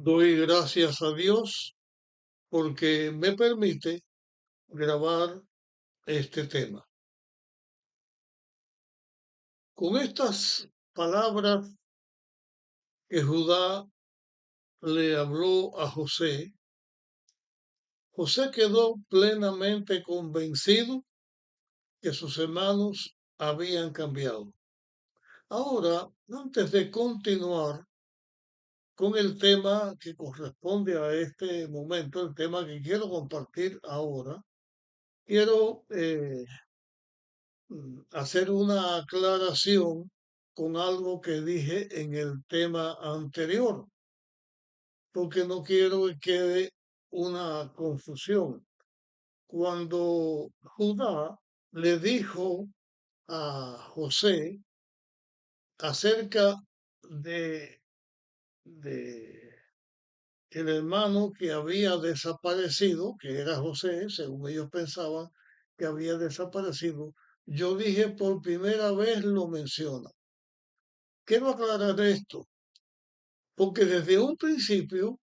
Doy gracias a Dios porque me permite grabar este tema. Con estas palabras que Judá le habló a José, José quedó plenamente convencido que sus hermanos habían cambiado. Ahora, antes de continuar con el tema que corresponde a este momento, el tema que quiero compartir ahora, quiero hacer una aclaración con algo que dije en el tema anterior, porque no quiero que quede una confusión. Cuando Judá le dijo a José acerca de el hermano que había desaparecido, que era José, según ellos pensaban que había desaparecido, yo dije por primera vez lo menciona. Quiero aclarar esto, porque desde un principio,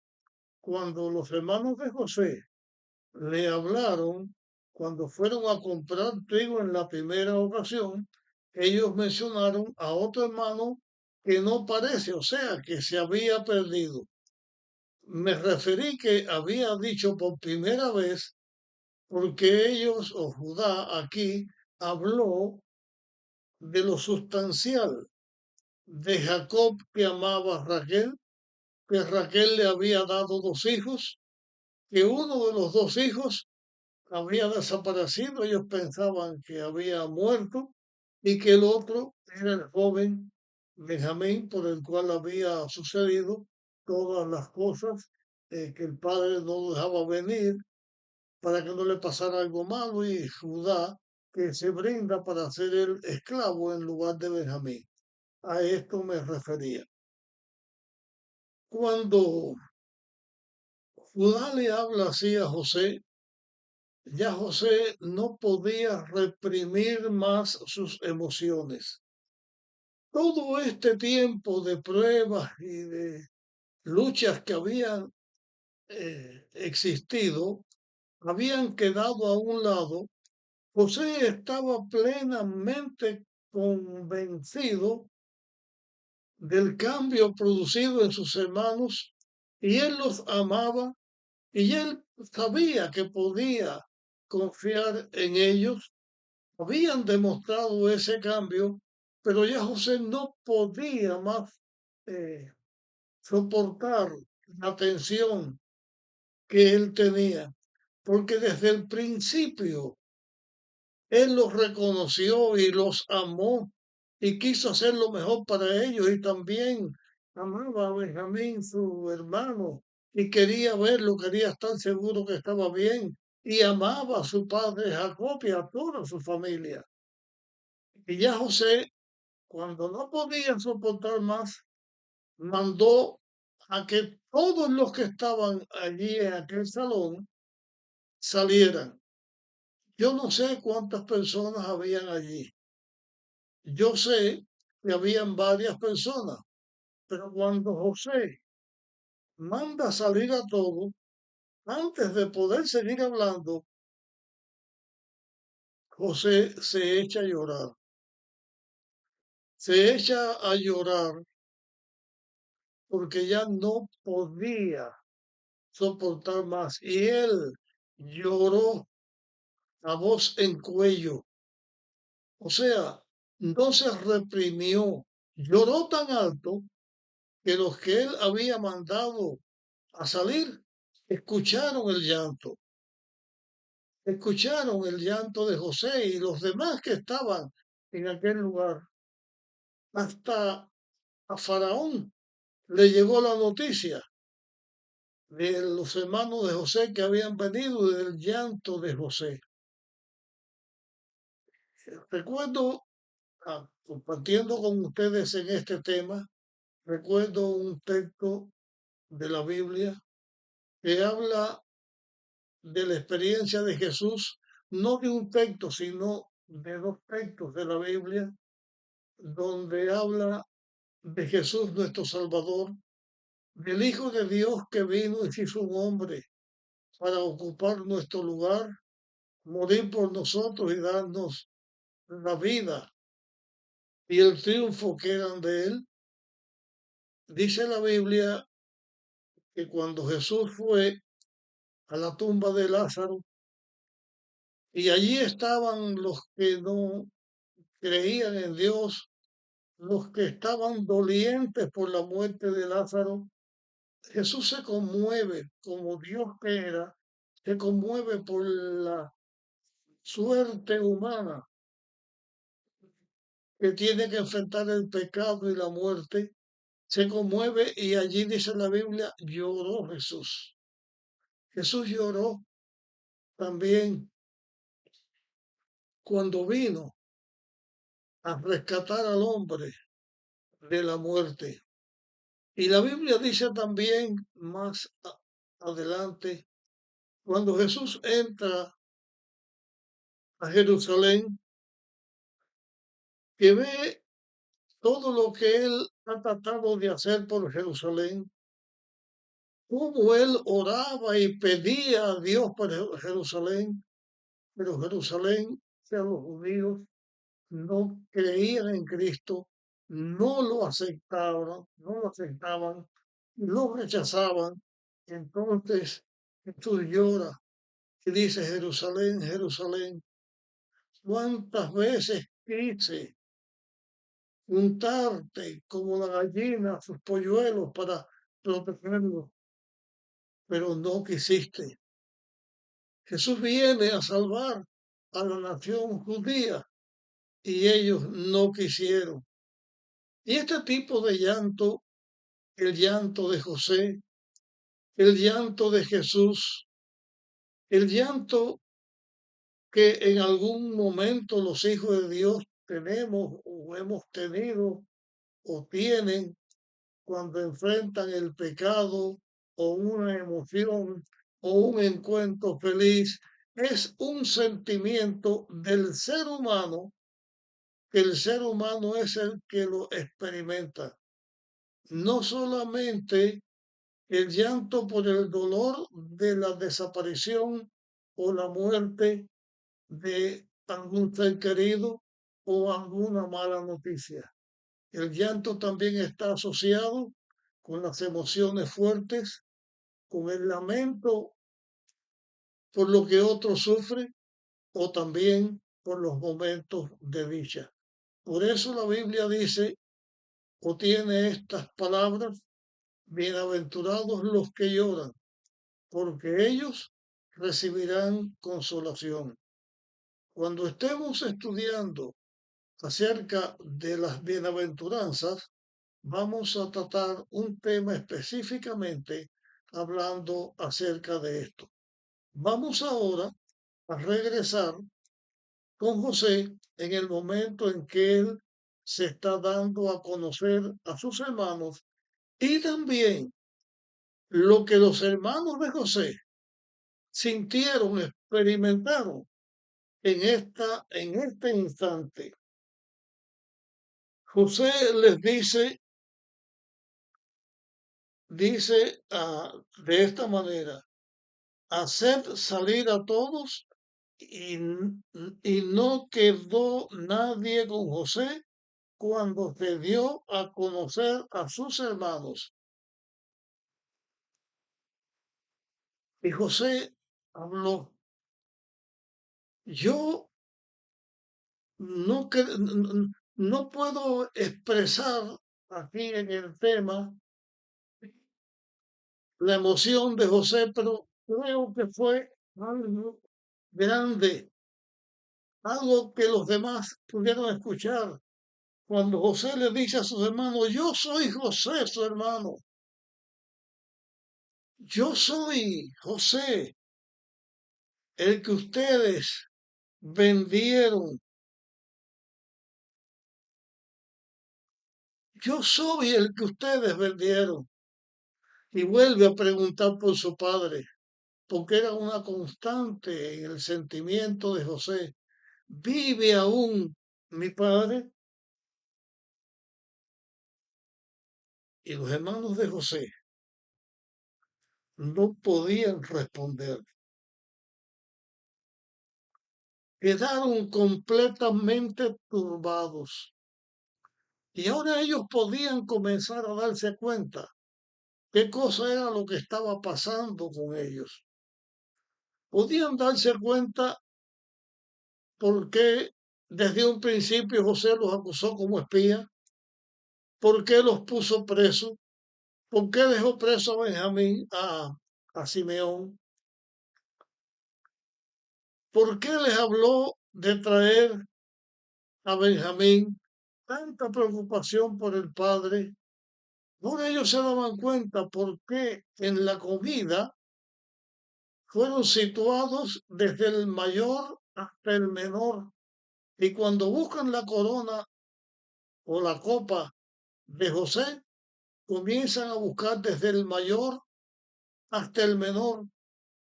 cuando los hermanos de José le hablaron, cuando fueron a comprar trigo en la primera ocasión, ellos mencionaron a otro hermano que no parece, o sea, que se había perdido. Me referí que había dicho por primera vez porque ellos, o Judá aquí, habló de lo sustancial de Jacob que amaba a Raquel, que Raquel le había dado dos hijos, que uno de los dos hijos había desaparecido, ellos pensaban que había muerto, y que el otro era el joven Benjamín, por el cual había sucedido todas las cosas que el padre no dejaba venir para que no le pasara algo malo, y Judá que se brinda para ser el esclavo en lugar de Benjamín. A esto me refería. Cuando Judá le habla así a José, ya José no podía reprimir más sus emociones. Todo este tiempo de pruebas y de luchas que habían existido, habían quedado a un lado. José estaba plenamente convencido del cambio producido en sus hermanos, y él los amaba, y él sabía que podía confiar en ellos. Habían demostrado ese cambio, pero ya José no podía más eh, soportar la tensión que él tenía, porque desde el principio él los reconoció y los amó y quiso hacer lo mejor para ellos, y también amaba a Benjamín, su hermano, y quería verlo, quería estar seguro que estaba bien, y amaba a su padre Jacob y a toda su familia. Y ya José, cuando no podía soportar más, mandó a que todos los que estaban allí en aquel salón salieran. Yo no sé cuántas personas habían allí. Yo sé que habían varias personas, pero cuando José manda salir a todos, antes de poder seguir hablando, José se echa a llorar. Se echa a llorar porque ya no podía soportar más. Y él lloró a voz en cuello. O sea, no se reprimió. Lloró tan alto que los que él había mandado a salir escucharon el llanto. Escucharon el llanto de José y los demás que estaban en aquel lugar. Hasta a Faraón le llegó la noticia de los hermanos de José que habían venido, y del llanto de José. Recuerdo, compartiendo con ustedes en este tema, recuerdo un texto de la Biblia que habla de la experiencia de Jesús, no de un texto, sino de dos textos de la Biblia, donde habla de Jesús nuestro Salvador, del Hijo de Dios que vino y se hizo un hombre para ocupar nuestro lugar, morir por nosotros y darnos la vida y el triunfo que eran de él. Dice la Biblia que cuando Jesús fue a la tumba de Lázaro y allí estaban los que no creían en Dios, los que estaban dolientes por la muerte de Lázaro, Jesús se conmueve como Dios que era, se conmueve por la suerte humana que tiene que enfrentar el pecado y la muerte, se conmueve y allí dice la Biblia, lloró Jesús. Jesús lloró también cuando vino a rescatar al hombre de la muerte. Y la Biblia dice también más adelante, cuando Jesús entra a Jerusalén, que ve todo lo que él ha tratado de hacer por Jerusalén, cómo él oraba y pedía a Dios por Jerusalén, pero Jerusalén, o sea, los judíos, no creían en Cristo, no lo aceptaban, lo rechazaban. Entonces Jesús llora y dice, Jerusalén, Jerusalén, cuántas veces quise untarte como la gallina sus polluelos para protegerlos, pero no quisiste. Jesús viene a salvar a la nación judía y ellos no quisieron. Y este tipo de llanto, el llanto de José, el llanto de Jesús, el llanto que en algún momento los hijos de Dios tenemos o hemos tenido o tienen cuando enfrentan el pecado o una emoción o un encuentro feliz, es un sentimiento del ser humano, que el ser humano es el que lo experimenta. No solamente el llanto por el dolor de la desaparición o la muerte de algún ser querido o alguna mala noticia. El llanto también está asociado con las emociones fuertes, con el lamento por lo que otro sufre o también por los momentos de dicha. Por eso la Biblia dice o tiene estas palabras, bienaventurados los que lloran, porque ellos recibirán consolación. Cuando estemos estudiando acerca de las bienaventuranzas, vamos a tratar un tema específicamente hablando acerca de esto. Vamos ahora a regresar con José en el momento en que él se está dando a conocer a sus hermanos y también lo que los hermanos de José sintieron, experimentaron en este instante. José les dice de esta manera, hacer salir a todos y, y no quedó nadie con José cuando se dio a conocer a sus hermanos. Y José habló, yo no, no puedo expresar aquí en el tema la emoción de José, pero creo que fue algo grande, algo que los demás pudieron escuchar. Cuando José le dice a sus hermanos, yo soy José, su hermano, yo soy José, el que ustedes vendieron, yo soy el que ustedes vendieron. Y vuelve a preguntar por su padre, porque era una constante en el sentimiento de José. ¿Vive aún mi padre? Y los hermanos de José no podían responder. Quedaron completamente turbados. Y ahora ellos podían comenzar a darse cuenta qué cosa era lo que estaba pasando con ellos. Podían darse cuenta por qué desde un principio José los acusó como espías, por qué los puso presos, por qué dejó preso a Benjamín, a Simeón, por qué les habló de traer a Benjamín, tanta preocupación por el padre. Ahora ellos se daban cuenta por qué en la comida fueron situados desde el mayor hasta el menor. Y cuando buscan la corona o la copa de José, comienzan a buscar desde el mayor hasta el menor.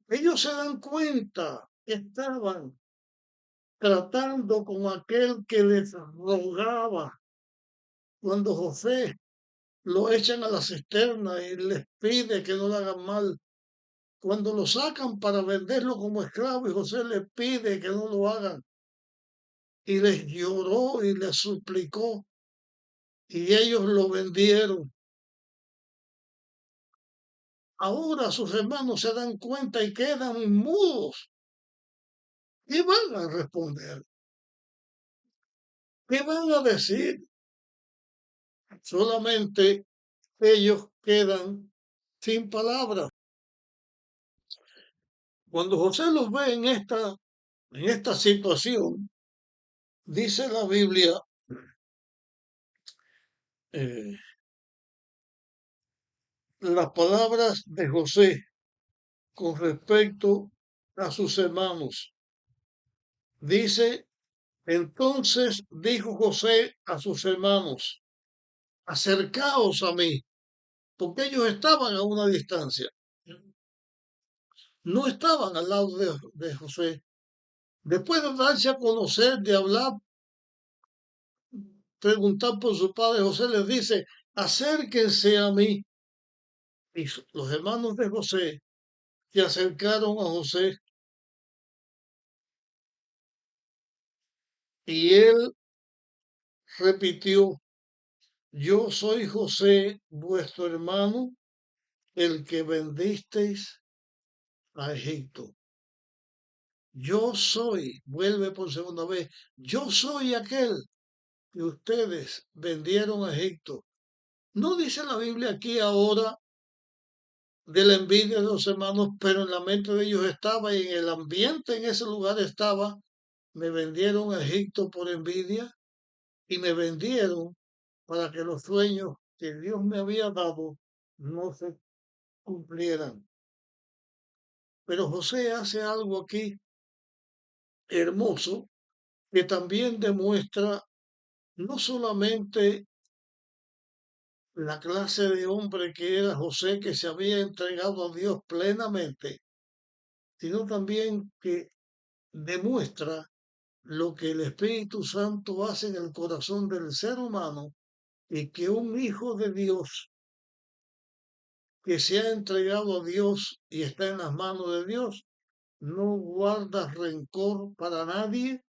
Ellos se dan cuenta que estaban tratando con aquel que les rogaba. Cuando José lo echan a la cisterna y les pide que no le hagan mal, cuando lo sacan para venderlo como esclavo y José les pide que no lo hagan, y les lloró y les suplicó, y ellos lo vendieron. Ahora sus hermanos se dan cuenta y quedan mudos. ¿Qué van a responder? ¿Qué van a decir? Solamente ellos quedan sin palabras. Cuando José los ve en esta situación, dice la Biblia, eh, las palabras de José con respecto a sus hermanos. Dice, entonces dijo José a sus hermanos, acercaos a mí, porque ellos estaban a una distancia, no estaban al lado de José. Después de darse a conocer, de hablar, preguntar por su padre, José les dice, acérquense a mí. Y los hermanos de José se acercaron a José y él repitió, yo soy José, vuestro hermano, el que vendisteis a Egipto. Yo soy, vuelve por segunda vez, yo soy aquel que ustedes vendieron a Egipto. No dice la Biblia aquí ahora de la envidia de los hermanos, pero en la mente de ellos estaba y en el ambiente en ese lugar estaba, me vendieron a Egipto por envidia y me vendieron para que los sueños que Dios me había dado no se cumplieran. Pero José hace algo aquí hermoso que también demuestra no solamente la clase de hombre que era José, que se había entregado a Dios plenamente, sino también que demuestra lo que el Espíritu Santo hace en el corazón del ser humano y que un hijo de Dios que se ha entregado a Dios y está en las manos de Dios, no guarda rencor para nadie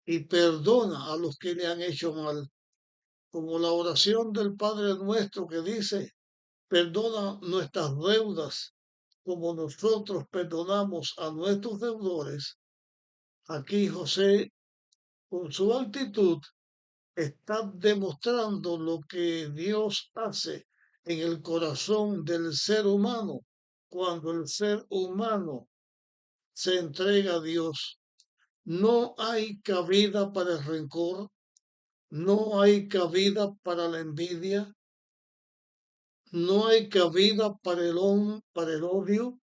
y perdona a los que le han hecho mal. Como la oración del Padre nuestro que dice, perdona nuestras deudas como nosotros perdonamos a nuestros deudores. Aquí José, con su actitud, está demostrando lo que Dios hace en el corazón del ser humano cuando el ser humano se entrega a Dios. No hay cabida para el rencor, no hay cabida para la envidia, no hay cabida para el odio,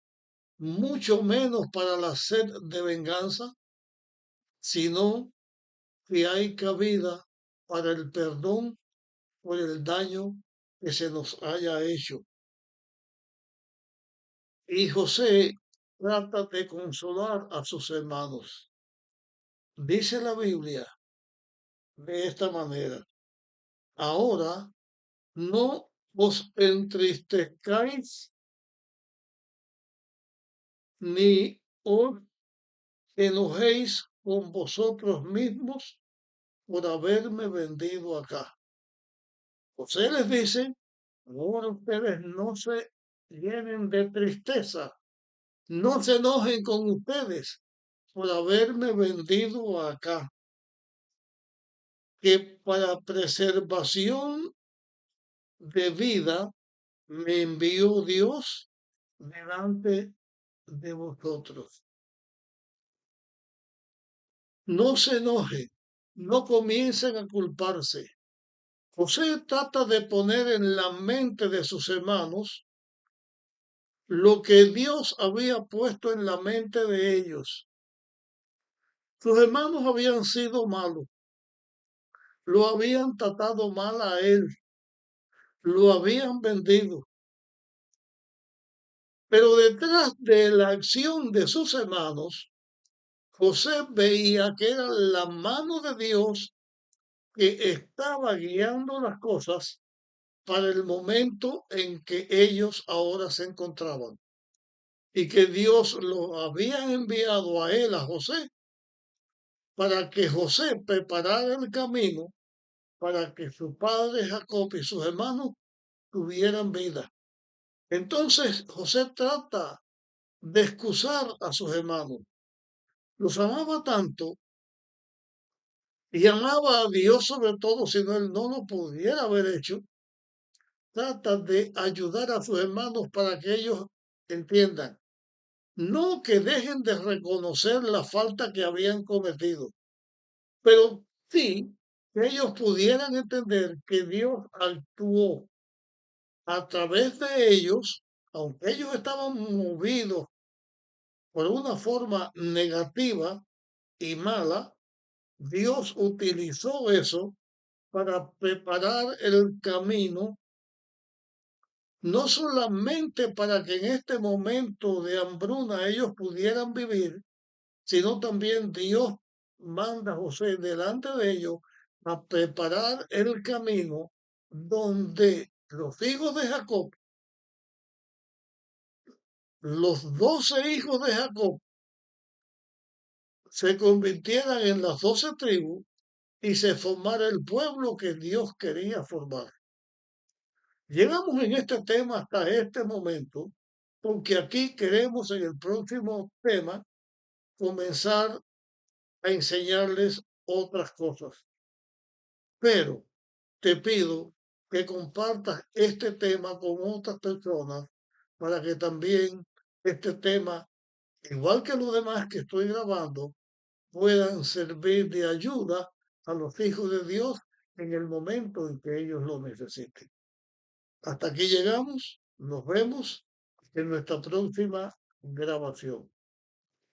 mucho menos para la sed de venganza, sino que hay cabida para el perdón por el daño que se nos haya hecho. Y José trata de consolar a sus hermanos. Dice la Biblia de esta manera, ahora no os entristezcáis ni os enojéis con vosotros mismos por haberme vendido acá. José les dice, ahora ustedes no se llenen de tristeza, no se enojen con ustedes por haberme vendido acá, que para preservación de vida me envió Dios delante de vosotros. No se enojen, no comiencen a culparse. José trata de poner en la mente de sus hermanos lo que Dios había puesto en la mente de ellos. Sus hermanos habían sido malos, lo habían tratado mal a él, lo habían vendido. Pero detrás de la acción de sus hermanos, José veía que era la mano de Dios que estaba guiando las cosas para el momento en que ellos ahora se encontraban. Y que Dios lo había enviado a él, a José, para que José preparara el camino para que su padre Jacob y sus hermanos tuvieran vida. Entonces José trata de excusar a sus hermanos. Los amaba tanto y amaba a Dios sobre todo, si no, él no lo pudiera haber hecho. Trata de ayudar a sus hermanos para que ellos entiendan. No que dejen de reconocer la falta que habían cometido, pero sí que ellos pudieran entender que Dios actuó a través de ellos, aunque ellos estaban movidos por una forma negativa y mala, Dios utilizó eso para preparar el camino, no solamente para que en este momento de hambruna ellos pudieran vivir, sino también Dios manda a José delante de ellos a preparar el camino donde los hijos de Jacob, los 12 hijos de Jacob, se convirtieran en las 12 tribus y se formara el pueblo que Dios quería formar. Llegamos en este tema hasta este momento porque aquí queremos en el próximo tema comenzar a enseñarles otras cosas. Pero te pido que compartas este tema con otras personas para que también este tema, igual que los demás que estoy grabando, puedan servir de ayuda a los hijos de Dios en el momento en que ellos lo necesiten. Hasta aquí llegamos. Nos vemos en nuestra próxima grabación.